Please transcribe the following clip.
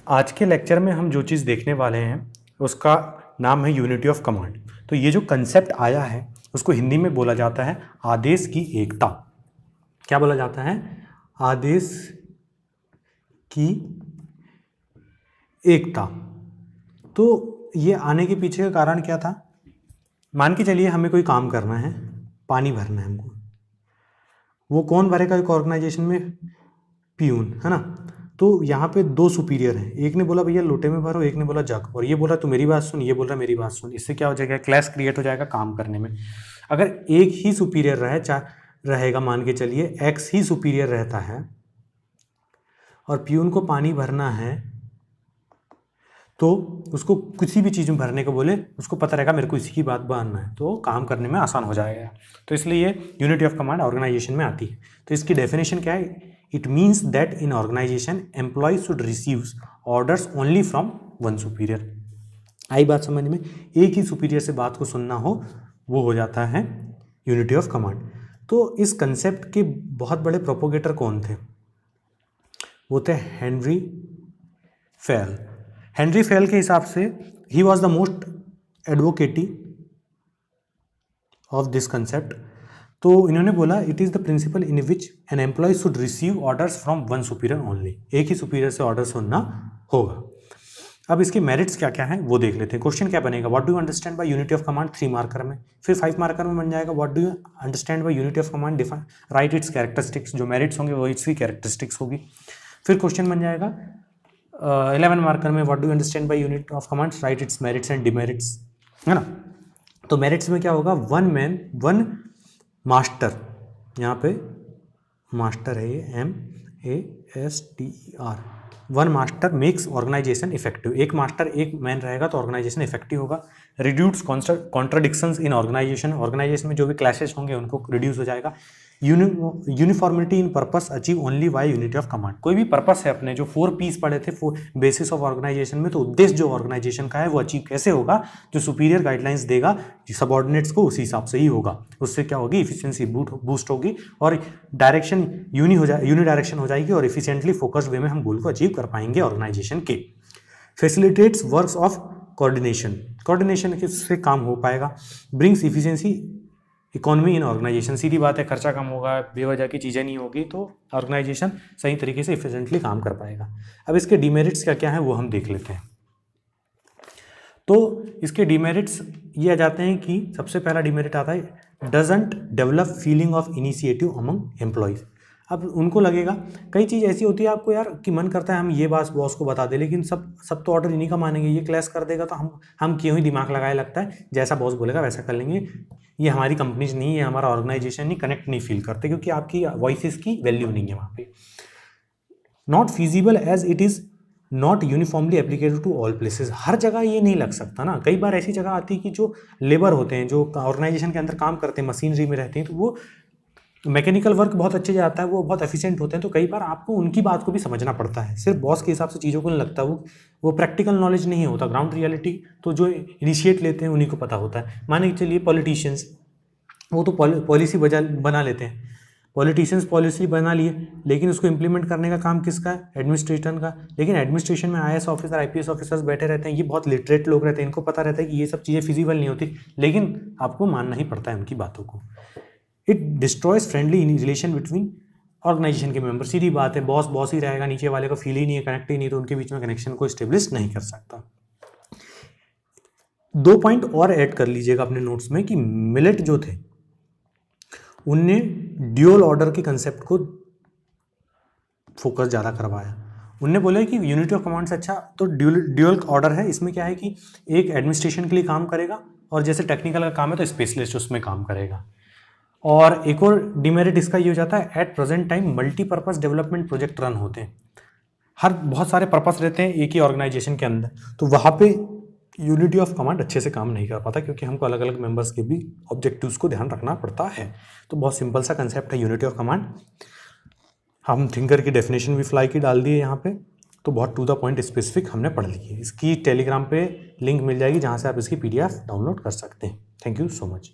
आज के लेक्चर में हम जो चीज़ देखने वाले हैं उसका नाम है यूनिटी ऑफ कमांड। तो ये जो कंसेप्ट आया है उसको हिंदी में बोला जाता है आदेश की एकता। क्या बोला जाता है? आदेश की एकता। तो ये आने के पीछे का कारण क्या था? मान के चलिए हमें कोई काम करना है, पानी भरना है हमको। वो कौन भरेगा एक ऑर्गेनाइजेशन में? पियून, है ना। तो यहाँ पे दो सुपीरियर हैं, एक ने बोला भैया लोटे में भरो, एक ने बोला जग, और ये बोला तू मेरी बात सुन, ये बोल रहा मेरी बात सुन। इससे क्या हो जाएगा? क्लैश क्रिएट हो जाएगा काम करने में। अगर एक ही सुपीरियर रहेगा, मान के चलिए एक्स ही सुपीरियर रहता है और पियून को पानी भरना है, तो उसको किसी भी चीज़ में भरने को बोले उसको पता रहेगा मेरे को इसी की बात मानना है, तो काम करने में आसान हो जाएगा। तो इसलिए यूनिटी ऑफ कमांड ऑर्गेनाइजेशन में आती है। तो इसकी डेफिनेशन क्या है? It means that in organization employee should receive orders only from one superior. आई बात समझ में? एक ही सुपीरियर से बात को सुनना हो वो हो जाता है यूनिटी ऑफ कमांड। तो इस कंसेप्ट के बहुत बड़े प्रोपोगेटर कौन थे? वो थे हेनरी फेल। हेनरी फेल के हिसाब से he was the most advocate of this concept. तो इन्होंने बोला it is the principle in which an employee should receive orders from one superior only. एक ही सुपीरियर से ऑर्डर सुनना होगा। अब इसके मेरिट्स क्या क्या हैं वो देख लेते हैं। क्वेश्चन क्या बनेगा? What do you understand by unity of command? 3 marker में। फिर 5 मार्कर में बन जाएगा what do you understand by unity of command? Define right it's characteristics. जो मेरिट्स होंगे वो इसकी कैरेक्टरिस्टिक्स होगी। फिर क्वेश्चन बन जाएगा 11 मार्कर में what do you understand by unit of commands? Right it's merits and demerits, है ना। तो मेरिट्स में क्या होगा? वन मैन वन मास्टर, यहाँ पे मास्टर है ये MASTER, one master makes organisation effective. एक मास्टर एक मैन रहेगा तो ऑर्गेनाइजेशन इफेक्टिव होगा। Reduce contradictions in organisation, organisation में जो भी क्लैशेस होंगे उनको रिड्यूस हो जाएगा। Uniformity in purpose achieve only by unity of command. कोई भी पर्पस है अपने, जो 4 P's पढ़े थे बेसिस ऑफ ऑर्गेनाइजेशन में, तो उद्देश्य जो ऑर्गेनाइजेशन का है वो अचीव कैसे होगा? जो सुपीरियर गाइडलाइंस देगा सबऑर्डिनेट्स को उसी हिसाब से ही होगा। उससे क्या होगी? इफिशियंसी बूस्ट होगी और डायरेक्शन यूनिडायरेक्शन हो जाएगी और इफिशिएंटली फोकस्ड वे में हम गोल को अचीव कर पाएंगे ऑर्गेनाइजेशन के। फैसिलिटेट्स वर्क्स ऑफ कोऑर्डिनेशन से काम हो पाएगा। Brings efficiency economy in organisation. सीधी बात है, खर्चा कम होगा, बेवजह की चीज़ें नहीं होगी, तो ऑर्गेनाइजेशन सही तरीके से इफिशिएंटली काम कर पाएगा। अब इसके डिमेरिट्स क्या क्या हैं वो हम देख लेते हैं। तो इसके डिमेरिट्स ये आ जाते हैं कि सबसे पहला डिमेरिट आता है doesn't develop feeling of initiative among employees. अब उनको लगेगा, कई चीज़ ऐसी होती है आपको यार कि मन करता है हम ये बात बॉस को बता दें, लेकिन सब तो ऑर्डर इन्हीं का मानेंगे, ये क्लैश कर देगा तो हम क्यों ही दिमाग लगाए, लगता है जैसा बॉस बोलेगा वैसा कर लेंगे, ये हमारी कंपनीज नहीं है, हमारा ऑर्गेनाइजेशन नहीं, कनेक्ट नहीं फील करते क्योंकि आपकी वॉइसेस की वैल्यू नहीं है वहाँ पे। Not feasible as it is not uniformly applicable to all places. हर जगह ये नहीं लग सकता ना। कई बार ऐसी जगह आती है कि जो लेबर होते हैं, जो ऑर्गेनाइजेशन के अंदर काम करते हैं, मशीनरी में रहते हैं, तो वो मैकेनिकल वर्क बहुत अच्छे से आता है, वो बहुत एफिशिएंट होते हैं, तो कई बार आपको उनकी बात को भी समझना पड़ता है। सिर्फ बॉस के हिसाब से चीज़ों को नहीं लगता, वो प्रैक्टिकल नॉलेज नहीं होता, ग्राउंड रियलिटी तो जो इनिशिएट लेते हैं उन्हीं को पता होता है। माने चलिए पॉलिटिशियंस, वो तो पॉलिसी बना लेते हैं, पॉलिटिशियंस पॉलिसी बना लिए, लेकिन उसको इम्प्लीमेंट करने का काम किसका है? एडमिनिस्ट्रेशन का। लेकिन एडमिनिस्ट्रेशन में IAS ऑफिसर IPS ऑफिसर्स बैठे रहते हैं, ये बहुत लिटरेट लोग रहते हैं, इनको पता रहता है कि ये सब चीज़ें फिजिबल नहीं होती, लेकिन आपको मानना ही पड़ता है उनकी बातों को। It destroys friendly relation between organisation के मेंबर। सीधी बात है, बॉस ही रहेगा, नीचे वाले को फील ही नहीं है, कनेक्ट ही नहीं, तो उनके बीच में कनेक्शन को स्टेब्लिश नहीं कर सकता। 2 पॉइंट और ऐड कर लीजिएगा अपने नोट्स में कि मिलेट जो थे उनने ड्यूअल ऑर्डर के कंसेप्ट को फोकस ज़्यादा करवाया। उनने बोला कि यूनिटी ऑफ कमांड से अच्छा तो ड्यूअल ऑर्डर है। इसमें क्या है कि एक एडमिनिस्ट्रेशन के लिए काम करेगा और जैसे टेक्निकल का काम है तो स्पेशलिस्ट उसमें काम करेगा। और एक और डिमेरिट इसका ये हो जाता है, at present time multipurpose development project run होते हैं, बहुत सारे पर्पस रहते हैं एक ही ऑर्गेनाइजेशन के अंदर, तो वहाँ पे यूनिटी ऑफ कमांड अच्छे से काम नहीं कर पाता क्योंकि हमको अलग अलग मेंबर्स के भी ऑब्जेक्टिव्स को ध्यान रखना पड़ता है। तो बहुत सिंपल सा कंसेप्ट है यूनिटी ऑफ कमांड। हम थिंकर की डेफिनेशन भी फ्लाई की डाल दिए यहाँ पे, तो बहुत टू द पॉइंट स्पेसिफिक हमने पढ़ ली है। इसकी टेलीग्राम पे लिंक मिल जाएगी जहाँ से आप इसकी PDF डाउनलोड कर सकते हैं। Thank you so much.